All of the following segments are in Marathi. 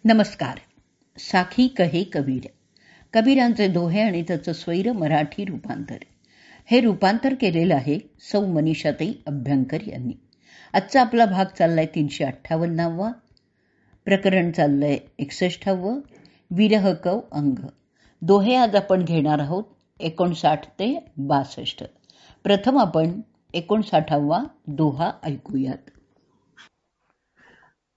नमस्कार. साखी कहे कबीर, कबीरांचे दोहे आणि त्याचं स्वैर मराठी रूपांतर. हे रूपांतर केलेलं आहे सौ मनीषाताई अभ्यंकर यांनी. आजचा आपला भाग चाललाय 358वा, प्रकरण चाललंय 61व, विरह कव अंग. दोहे आज आपण घेणार आहोत 59 ते 62. प्रथम आपण 59वा दोहा ऐकूयात.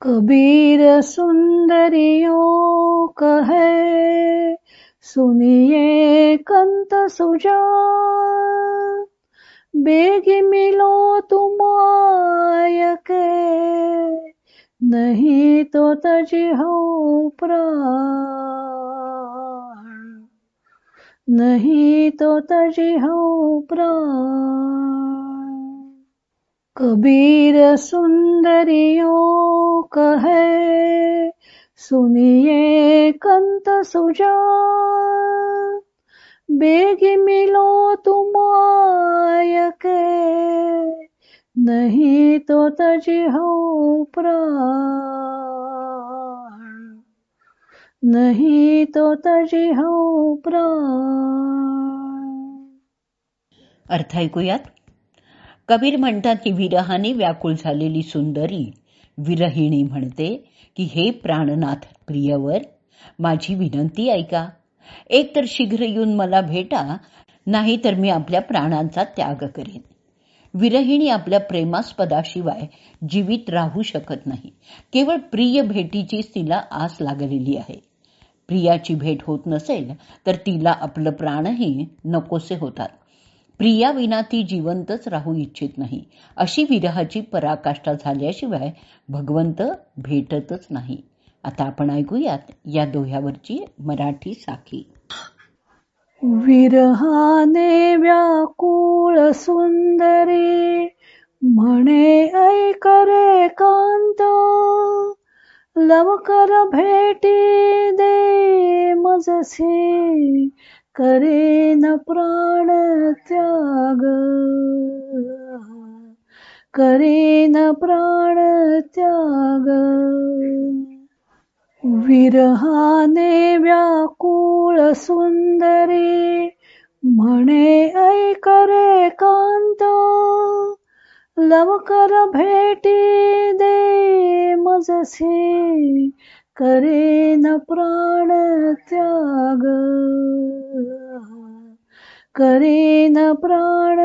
कबीर सुंदरियों कहे सुनिए कंत सुजान, बेगी मिलो तुम आय के, नहीं तो तजिहो प्राण, नहीं तो तजिहो प्राण. कबीर सुंदरियों कहे सुनिए कंत सुजान, बेगी मिलो तुम आय के, नहीं तो तजिहो प्राण, नहीं तो तजिहो प्राण. अर्थ ऐकूयात. कबीर म्हणतात की विरहाने व्याकुळ झालेली सुंदरी विरहिणी म्हणते की हे प्राणनाथ प्रियवर, माझी विनंती ऐका. एक तर शीघ्र येऊन मला भेटा, नाही तर मी आपल्या प्राणांचा त्याग करेन. विरहिणी आपल्या प्रेमास्पदाशिवाय जीवित राहू शकत नाही. केवळ प्रिय भेटीचीच तिला आस लागलेली आहे. प्रियाची भेट होत नसेल तर तिला आपलं प्राणही नकोसे होतात. प्रियाविना ती जिवंतच राहू इच्छित नाही. अशी विरहाची पराकाष्ठा झाल्याशिवाय भगवंत भेटतच नाही. आता आपण ऐकूयात या दोह्यावरची मराठी साखी. विरहाने व्याकुळ सुंदरी म्हणे ऐक रे कांत, लवकर भेटी दे मजसी, करेन प्राण त्याग, करेन प्राण त्याग. विरहाने व्याकुळ सुंदरी म्हणे ऐक रे कांत, लवकर भेटी दे मजसी, करेन प्राण त्याग, करेन प्राण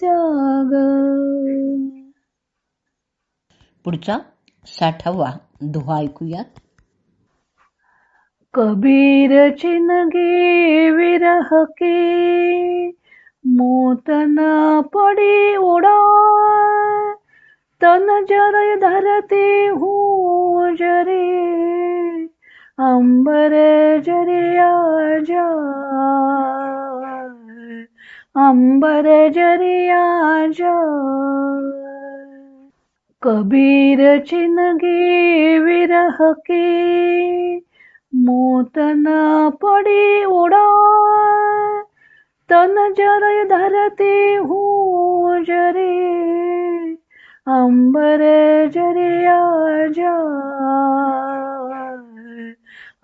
त्याग. पुढचा 60वा दोहा ऐकूयात. कबीर चिनगी विरह की, मोत न पड़ी उड़ाए, तन जर धरती हूँ जरी, अंबर जरिया जाए, अंबर जरिया जाए. कबीर चिनगी विरह की, मोत न पड़ी उड़ाए, तन जर धरती हूँ जरी, अंबर जरिया जाए,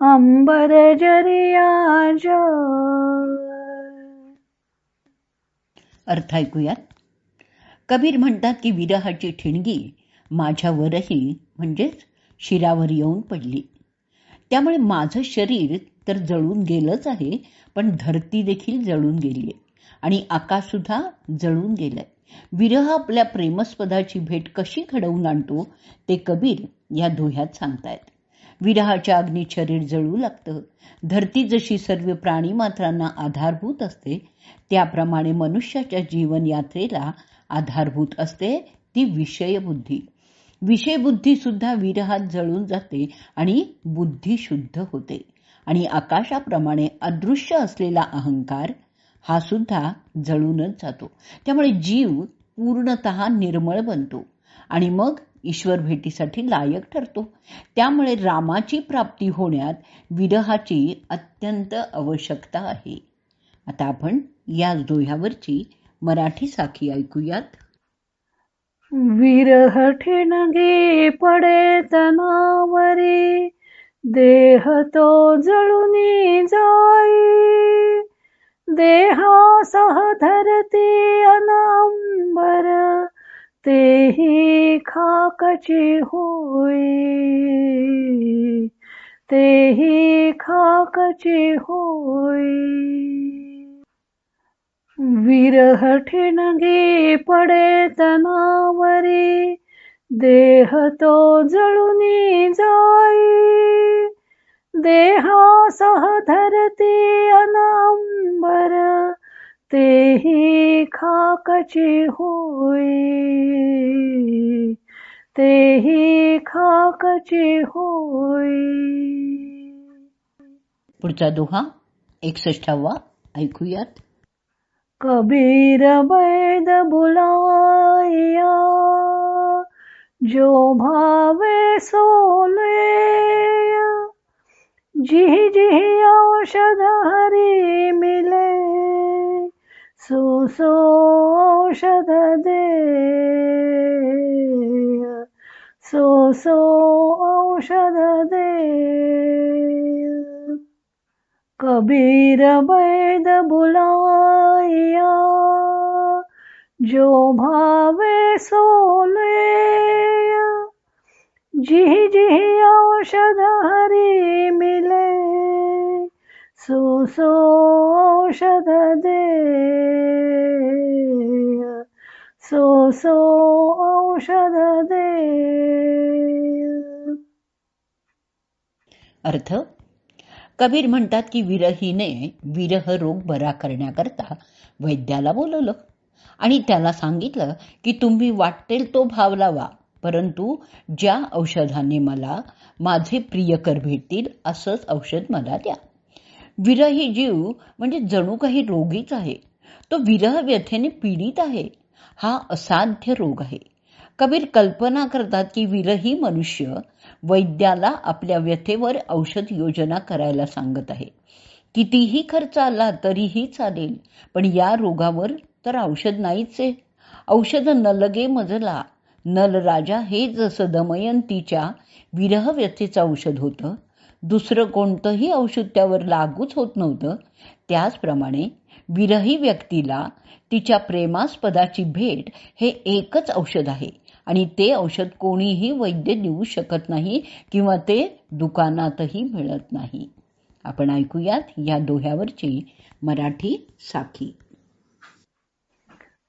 अंबर जरिया जाए. अर्थ ऐकूयात. कबीर म्हणतात की विरहाची ठिणगी माझ्यावरही म्हणजेच शिरावर येऊन पडली. त्यामुळे माझं शरीर तर जळून गेलंच आहे, पण धरती देखील जळून गेली आणि आकाश सुद्धा जळून गेलंय. विरह आपल्या प्रेमस्पदाची भेट कशी घडवून आणतो ते कबीर या दोह्यात सांगतायत. विरहाच्या अग्नीत शरीर जळू लागतं. धरती जशी सर्व प्राणी मात्रांना आधारभूत असते, त्याप्रमाणे मनुष्याच्या जीवन यात्रेला आधारभूत असते ती विषयबुद्धी. विषयबुद्धी सुद्धा विरहात जळून जाते आणि बुद्धी शुद्ध होते. आणि आकाशाप्रमाणे अदृश्य असलेला अहंकार हा सुद्धा जळूनच जातो. त्यामुळे जीव पूर्णतः निर्मळ बनतो आणि मग ईश्वर भेटीसाठी लायक ठरतो. त्यामुळे रामाची प्राप्ती होण्यात विरहाची अत्यंत आवश्यकता आहे. आता आपण या दोह्यावरची मराठी साखी ऐकूयात. विरह ठिणगी पडे तनावरी, देह तो जळूनी जाई, देहासह धरती अनांबर, तेही खाकची होई, तेही खाकची होई. विरह ठिणगी पडे तनावरी, देह तो जळूनी जाई, देहासह धरती अनांबर, तेही खाकची होई, तेही खाकची होई. पुढचा दोहा 61वा ऐकूयात. कबीर बैद बुलाया, जो भावे सोले, जिहि जिहि औषध हरि मिले, सो सो औषध दे, सो सो औषध दे. कबीर बैद बुलाया, जो भावे सोले, जिहि जिहि औषध हरि मिले, सो सो औषध दे, सो सो औषध दे. अर्थ: कबीर म्हणतात की विरहीने विरह रोग बरा करण्याकरता वैद्याला बोलवलं आणि त्याला सांगितलं की तुम्ही वाटेल तो भाव लावा, परंतु ज्या औषधाने मला माझे प्रियकर भेटतील असंच औषध मला द्या. विरही जीव म्हणजे जणू काही रोगीच आहे. तो विरह व्यथेने पीडित आहे. हा असाध्य रोग आहे. कबीर कल्पना करतात की विरही मनुष्य वैद्याला आपल्या व्यथेवर औषध योजना करायला सांगत आहे. कितीही खर्च आला तरीही चालेल, पण या रोगावर तर औषध नाहीच आहे. औषध नलगे मजला. नल राजा हे जसं दमयंतीच्या विरह व्यथेचं औषध होतं, दुसरं कोणतंही औषध त्यावर लागूच होत नव्हतं, त्याचप्रमाणे विरही व्यक्तीला तिच्या प्रेमास्पदाची भेट हे एकच औषध आहे आणि ते औषध कोणीही वैद्य देऊ शकत नाही किंवा ते दुकानातही मिळत नाही. आपण ऐकूयात या दोह्यावरची मराठी साखी.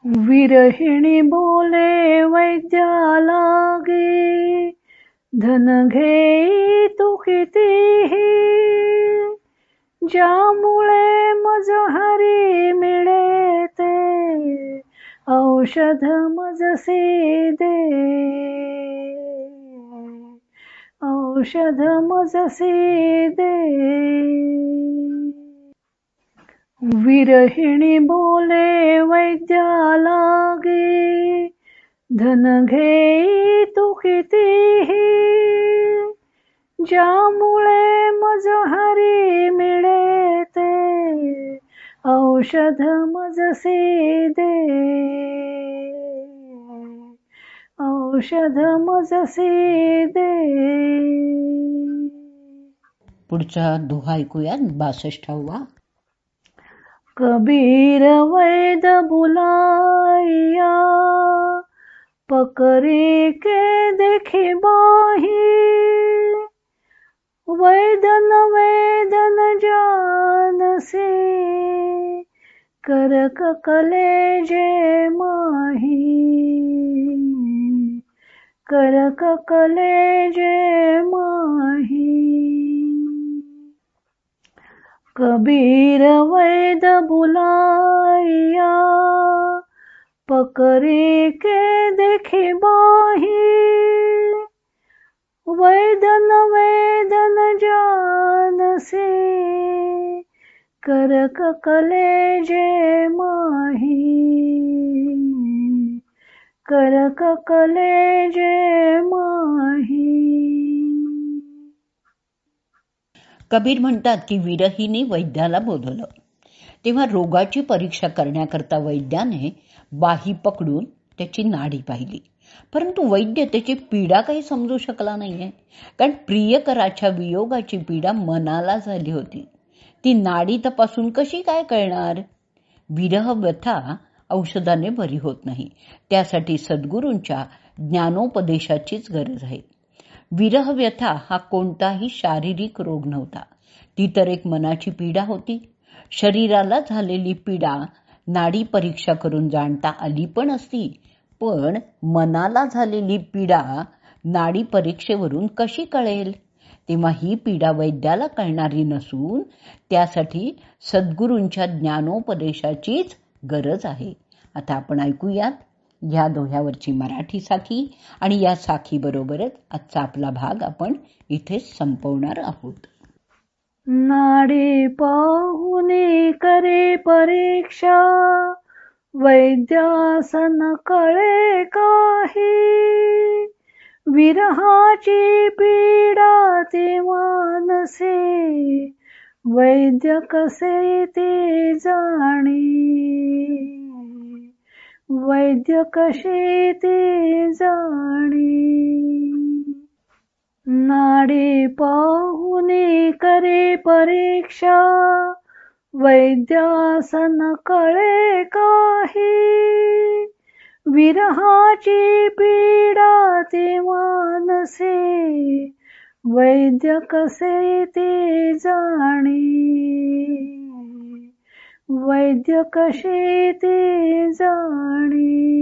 विरहिणी बोले वैद्याला गे, धन घेई तू कितीही, ज्यामुळे मज हरी मिळे ते, औषध मजसी दे, औषध मजसी दे. विरहिणी बोले वैद्याला गे, धन घेई तू कितीही, ज्यामुळे मज हरी मिळे ते, औषध मजसी दे, औषध मजसी दे. पुढचा दोहा ऐकूयात 62वा. कबीर वैद बुलाया, पकड़ी के देखी बाही, वैदन वेदन जानसी, करक कलेजे माही, करक कलेजे माही. कबीर वैद बुलाया, पकड़ी के देखी बाही, वैदन वेदन जानसी, करक कलेजे माही, करक कलेजे माही. कबीर म्हणतात की विरहीने वैद्याला बोलवलं तेव्हा रोगाची परीक्षा करण्याकरता वैद्याने बाही पकडून त्याची नाडी पाहिली परंतु वैद्य त्याची पीडा काही समजू शकला नाहीये, कारण प्रियकराच्या वियोगाची पीडा मनाला झाली होती. ती नाडी तपासून कशी काय कळणार? विरह व्यथा औषधाने बरी होत नाही, त्यासाठी सद्गुरूंच्या ज्ञानोपदेशाचीच गरज आहे. विरह व्यथा हा कोणताही शारीरिक रोग नव्हता, ती तर एक मनाची पीडा होती. शरीराला झालेली पीडा नाडी परीक्षा करून जाणता आली पण असती, पण मनाला झालेली पीडा नाडी परीक्षेवरून कशी कळेल? तेव्हा ही पीडा वैद्याला कळणारी नसून त्यासाठी सद्गुरूंच्या ज्ञानोपदेशाचीच गरज आहे. आता आपण ऐकूयात ह्या दोह्यावरची मराठी साखी, आणि या साखीबरोबरच आजचा आपला भाग आपण इथेच संपवणार आहोत. नाडी पाहुनी करे परीक्षा, वैद्यासन कळे काही. विरहाची पीडा ते मानसे, वैद्य कसे ते जाणी. वैद्य कसे ते जाणी. नाडी पाहुनी करे परीक्षा, वैद्यासन कळे काही. विरहाची पीडा ते मानसे, वैद्य कसे ते जाणी. वैद्य कसे ते जाणी.